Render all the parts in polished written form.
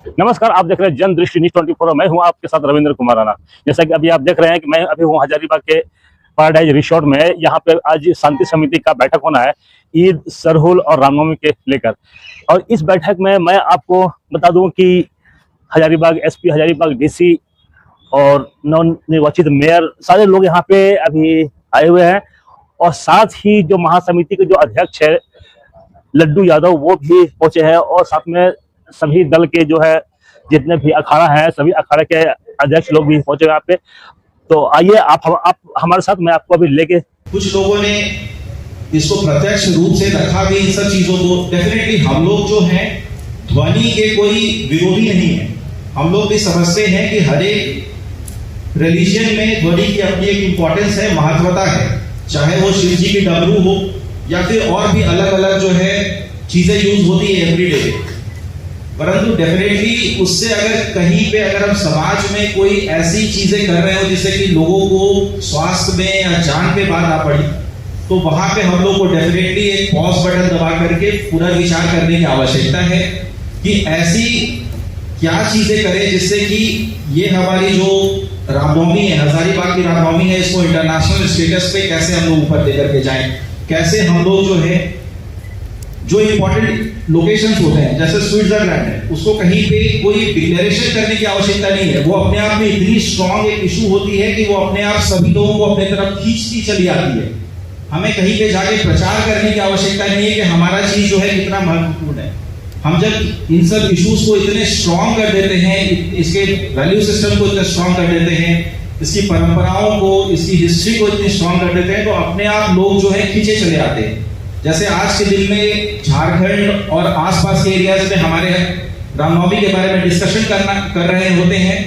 नमस्कार, आप देख रहे हैं जन दृष्टि न्यूज़ 24। मैं हूं आपके साथ रविंद्र कुमार राणा। जैसा कि अभी आप देख रहे हैं कि मैं अभी हूं हजारीबाग के पैराडाइज रिसोर्ट में। यहाँ पे आज शांति समिति का बैठक होना है ईद, सरहुल और रामनवमी के लेकर। और इस बैठक में मैं आपको बता दूं कि हजारीबाग एसपी, हजारीबाग डीसी और नव निर्वाचित मेयर सारे लोग यहाँ पे अभी आए हुए हैं। और साथ ही जो महासमिति के जो अध्यक्ष है लड्डू यादव, वो भी पहुंचे हैं। और साथ में सभी दल के जो है जितने भी अखाड़ा है, सभी अखाड़े के अध्यक्ष लोग भी पहुंचे यहाँ पे। तो आइए आप हमारे साथ, मैं आपको अभी लेके। कुछ लोगों ने इसको प्रत्यक्ष रूप से रखा भी इन सब चीजों को। डेफिनेटली हम लोग जो हैं ध्वनि के कोई विरोधी नहीं है। हम लोग भी समझते हैं कि हर एक रिलीजन में ध्वनि की अपनी एक इंपॉर्टेंस है, महत्वता है, चाहे वो शिव जी की डमरू हो या फिर और भी अलग अलग जो है चीजें यूज होती है एवरीडे। परंतु डेफिनेटली उससे अगर कहीं पे अगर हम समाज में कोई ऐसी चीजें कर रहे हो जिससे कि लोगों को स्वास्थ्य में या जान पे बात आ पड़ी, तो वहां पे हम लोग को डेफिनेटली एक पॉज बटन दबा करके पुनर्विचार करने की आवश्यकता है कि ऐसी क्या चीजें करें जिससे कि ये हमारी जो रामनवमी है, हजारीबाग की रामनवमी है, इसको इंटरनेशनल स्टेटस पे कैसे हम लोग ऊपर लेकर के जाएं। कैसे हम लोग जो है जो इंपॉर्टेंट लोकेशंस होते हैं जैसे स्विट्जरलैंड है, उसको कहीं पे कोई डिक्लेरेशन करने की आवश्यकता नहीं है। वो अपने आप में इतनी स्ट्रांग एक इशू होती है कि वो अपने आप सभी लोगों को अपने तरफ खींचती चली आती है। हमें कहीं पे जाके प्रचार करने की आवश्यकता नहीं है कि हमारा चीज जो है कितना महत्वपूर्ण है। हम जब इन सब इश्यूज को इतने स्ट्रांग कर देते हैं, इसके वैल्यू सिस्टम को इतना स्ट्रांग कर देते हैं, इसकी परंपराओं को, इसकी हिस्ट्री को इतनी स्ट्रांग कर देते हैं, तो अपने आप लोग जो है खींचे चले आते हैं। जैसे आज के दिन में झारखंड और आसपास के एरियाज में हमारे रामनवमी के बारे में डिस्कशन कर रहे होते हैं,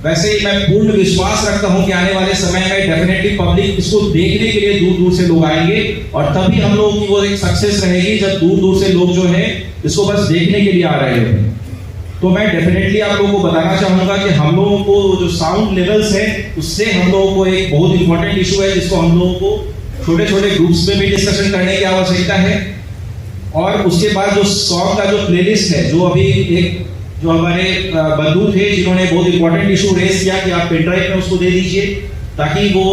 वैसे ही मैं पूर्ण विश्वास रखता हूं कि आने वाले समय में डेफिनेटली पब्लिक इसको देखने के लिए दूर दूर से लोग आएंगे। और तभी हम लोग की वो एक सक्सेस रहेगी जब दूर दूर से लोग जो है इसको बस देखने के लिए आ रहे हैं। तो मैं डेफिनेटली आप लोगों को बताना चाहूंगा कि हम लोगों को जो साउंड लेवल्स है उससे हम लोगों को एक बहुत इंपॉर्टेंट इशू है, जिसको हम लोगों को छोटे छोटे ग्रुप्स में भी डिस्कशन करने की आवश्यकता है। और उसके बाद जो सॉन्ग का जो प्लेलिस्ट है, जो अभी एक जो हमारे बंधु थे जिन्होंने बहुत इंपॉर्टेंट इशू रेस किया कि आप पेनड्राइव में उसको दे दीजिए, ताकि वो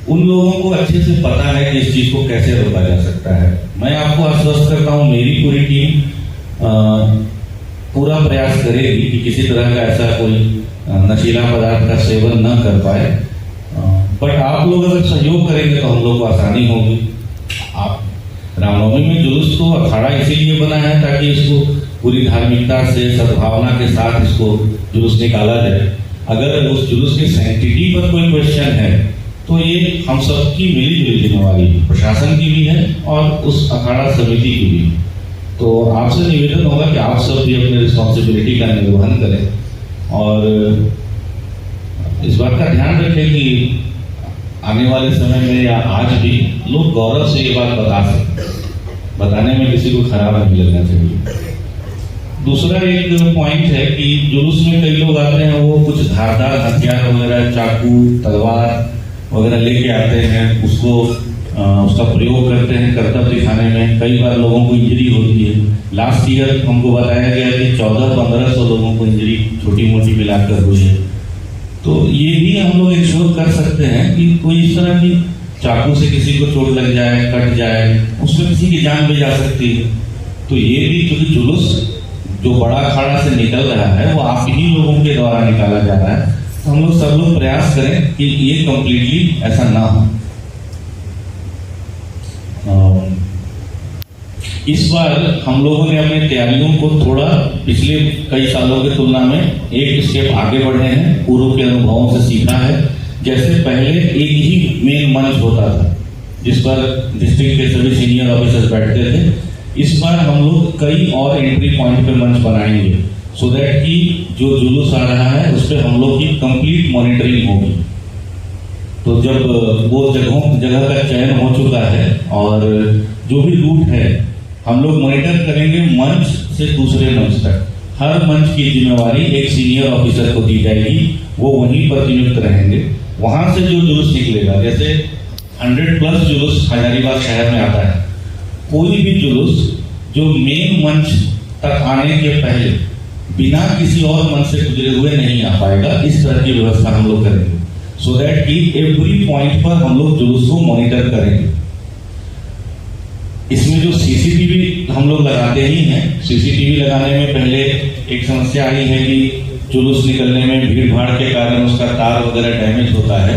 उन लोगों को अच्छे से पता है कि इस चीज को कैसे रोका जा सकता है। मैं आपको आश्वस्त करता हूँ, मेरी पूरी टीम पूरा प्रयास करेगी कि किसी तरह का ऐसा कोई नशीला पदार्थ का सेवन न कर पाए। बट आप लोग अगर सहयोग करेंगे तो हम लोग को आसानी होगी। आप रामनवमी में जुलूस तो अखाड़ा इसीलिए बना है ताकि इसको पूरी धार्मिकता से, सद्भावना के साथ इसको जुलूस निकाला जाए। अगर उस जुलूस की सैंक्टिटी पर कोई क्वेश्चन है तो ये हम सबकी मिलीजुली जिम्मेवारी, प्रशासन की भी है और उस अखाड़ा समिति की भी। तो आपसे निवेदन होगा कि आप सब भी अपनी रिस्पॉन्सिबिलिटी का निर्वहन करें और इस बात का ध्यान रखें कि आने वाले समय में या आज भी लोग गौरव से ये बात बता सकते, बताने में किसी को खराब नहीं लगना चाहिए। दूसरा एक पॉइंट है कि जुलूस में कई लोग आते हैं, वो कुछ धारदार हथियार वगैरह, चाकू, तलवार वगैरह लेके आते हैं, उसका प्रयोग करते हैं कर्तव्य दिखाने में। कई बार लोगों को इंजरी होती है। लास्ट ईयर हमको बताया गया कि 1400-1500 लोगों को इंजरी छोटी मोटी मिलाकर हुई है। तो ये भी हम लोग इंश्योर कर सकते हैं कि कोई इस तरह की चाकू से किसी को चोट लग जाए, कट जाए, उसमें किसी की जान भी जा सकती है। तो ये भी, क्योंकि जुलूस जो बड़ा अखाड़ा से निकल रहा है वो आप ही लोगों के द्वारा निकाला जा रहा है, तो हम लोग सब लोग प्रयास करें कि ये कंप्लीटली ऐसा ना हो। इस बार हम लोगों ने अपनी तैयारियों को थोड़ा पिछले कई सालों की तुलना में एक स्टेप आगे बढ़े हैं, पूर्व के अनुभवों से सीखा है। जैसे पहले एक ही मेन मंच होता था जिस पर डिस्ट्रिक्ट के सभी सीनियर ऑफिसर्स बैठते थे, इस बार हम लोग कई और एंट्री पॉइंट पे मंच बनाएंगे, सो दैट कि जो जुलूस आ रहा है उस पर हम लोग की कंप्लीट मॉनिटरिंग होगी। तो जब वो जगह का चयन हो चुका है और जो भी रूट है हम लोग मॉनिटर करेंगे, मंच से दूसरे मंच तक हर मंच की जिम्मेवारी एक सीनियर ऑफिसर को दी जाएगी। वो वहीं पर नियुक्त रहेंगे। वहां से जो जुलूस निकलेगा, जैसे 100+ जुलूस हजारीबाग शहर में आता है, कोई भी जुलूस जो मेन मंच तक आने के पहले बिना किसी और मन से गुजरे हुए नहीं आ पाएगा। इस तरह की व्यवस्था हम लोग करेंगे, सो दैट कि एवरी पॉइंट पर हम लोग जुलूस को मॉनिटर करेंगे। इसमें जो सीसीटीवी हम लोग लगाते ही हैं, सीसीटीवी लगाने में पहले एक समस्या आई है कि जुलूस निकलने में भीड़ भाड़ के कारण उसका तार वगैरह डैमेज होता है,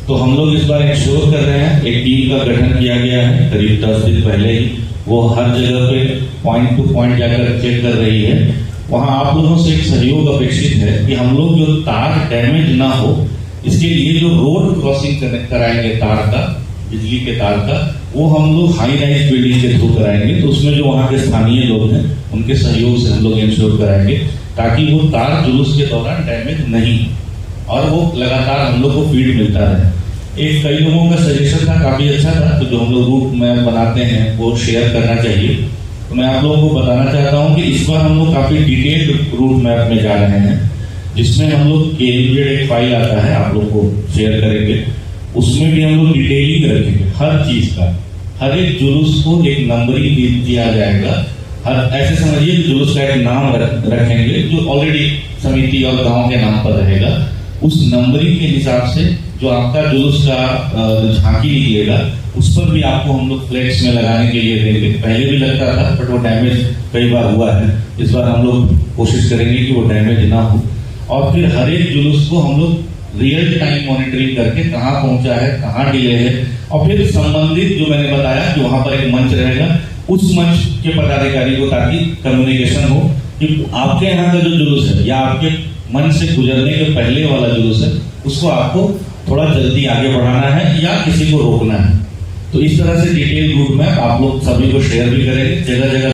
तो हम लोग इस बार इंश्योर कर रहे हैं, एक टीम का गठन किया गया है करीब 10 दिन पहले ही। वो हर जगह पे पॉइंट टू पॉइंट जाकर चेक कर रही है। वहां आप लोगों से एक सहयोग अपेक्षित है कि हम लोग जो तार डैमेज ना हो, इसके लिए जो रोड क्रॉसिंग कराएंगे तार का, बिजली के तार का, वो हम लोग हाई राइज बिल्डिंग के थ्रू कराएंगे। तो उसमें जो वहाँ के स्थानीय लोग हैं उनके सहयोग से हम लोग इंश्योर कराएंगे, ताकि वो तार जुलूस के दौरान डैमेज नहीं और वो लगातार हम लोग को फीड मिलता रहे। एक कई लोगों का सजेशन था, काफी अच्छा था, तो जो हम लोग रूट मैप बनाते हैं वो शेयर करना चाहिए। तो मैं आप लोगों को बताना चाहता हूँ कि इस बार हम लोग काफी डिटेल्ड रूट मैप में जा रहे हैं, जिसमें हम लोग KLZ एक फाइल आता है, आप लोग को शेयर करेंगे। उसमें भी हम लोग डिटेलिंग रखेंगे हर चीज का, हर एक जुलूस को एक नंबरिंग दिया जाएगा। हर ऐसे समझिए कि जुलूस का एक नाम रखेंगे जो ऑलरेडी समिति और गांव के नाम पर रहेगा। उस नंबरिंग के हिसाब से जो आपका जुलूस का झांकी निकलेगा, उस पर भी आपको हम लोग फ्लैक्स में लगाने के लिए देंगे। पहले भी लगता था बट वो डैमेज कई बार हुआ है, इस बार हम लोग कोशिश करेंगे कि वो डैमेज ना हो। और फिर हर एक जुलूस को हम लोग रियल टाइम मॉनिटरिंग करके कहाँ पहुंचा है, कहाँ डिले है, और फिर संबंधित जो मैंने बताया कि वहां पर एक मंच रहेगा, उस मंच के पदाधिकारी को, ताकि कम्युनिकेशन हो कि आपके यहाँ का जो जुलूस है या आपके मंच से गुजरने के पहले वाला जुलूस है, उसको आपको थोड़ा जल्दी आगे बढ़ाना है या किसी को रोकना है। तो इस तरह से डिटेल रूट मैप आप लोग सभी को शेयर भी करेंगे जगह जगह।